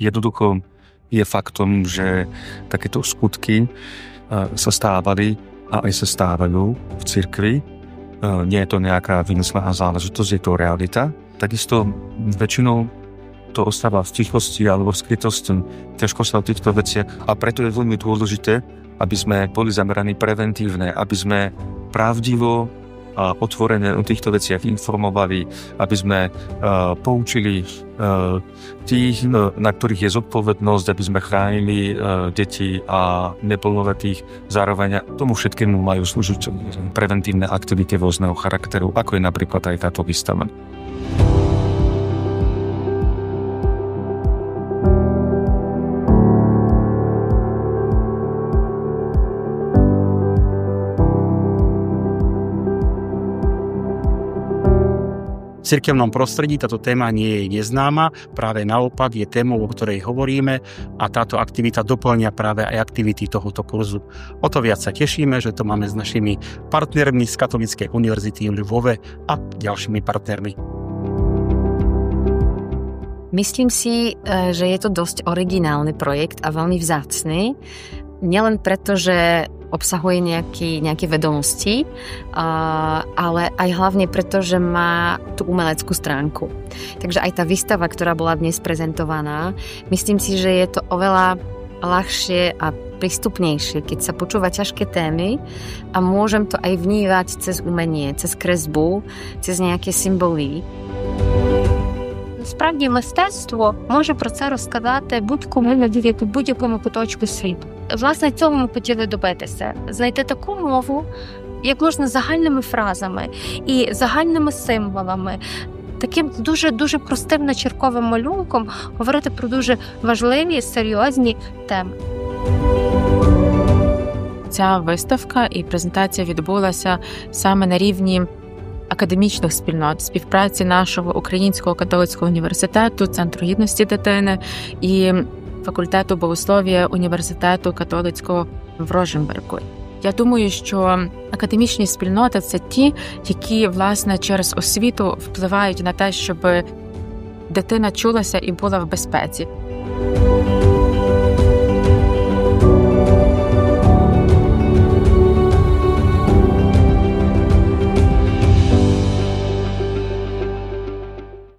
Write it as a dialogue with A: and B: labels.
A: Jednoducho je faktom, že takéto skutky sa stávali a aj sa stávajú v cirkvi. Nie je to nejaká vymyslená záležitosť, je to realita. Takisto väčšinou to ostáva v tichosti alebo v skrytosti. Ťažko sa o týchto veciach. A preto je veľmi dôležité, aby sme boli zameraní preventívne, aby sme pravdivo a otvorene o týchto veciach informovali, aby sme poučili tých, na ktorých je zodpovednosť, aby sme chránili deti a neplnoletých. Zároveň tomu všetkému majú slúžiť preventívne aktivity rôzneho charakteru, ako je napríklad aj táto výstava.
B: V cirkevnom prostredí táto téma nie je neznáma, práve naopak je témou, o ktorej hovoríme a táto aktivita doplňa práve aj aktivity tohoto kurzu. O to viac sa tešíme, že to máme s našimi partnermi z Katolíckej univerzity v Lvove a ďalšími partnermi.
C: Myslím si, že je to dosť originálny projekt a veľmi vzácny. Nielen preto, že obsahuje nejaké vedomosti, ale aj hlavne preto, že má tú umeleckú stránku. Takže aj tá výstava, ktorá bola dnes prezentovaná, myslím si, že je to oveľa ľahšie a prístupnejšie, keď sa počúva ťažké témy a môžem to aj vnívať cez umenie, cez kresbu, cez nejaké символи.
D: Насправді мистецтво може про це розказати будь-кому в будь-якому куточку світу. Власне, цього ми хотіли добитися. Знайти таку мову, як можна загальними фразами і загальними символами, таким дуже-дуже простим начерковим малюнком говорити про дуже важливі, серйозні теми.
E: Ця виставка і презентація відбулася саме на рівні академічних спільнот, співпраці нашого Українського католицького університету, Центру гідності дитини і факультету богослов'я університету католицького в Роженбергу. Я думаю, що академічні спільноти – це ті, які, власне, через освіту впливають на те, щоб дитина чулася і була в безпеці.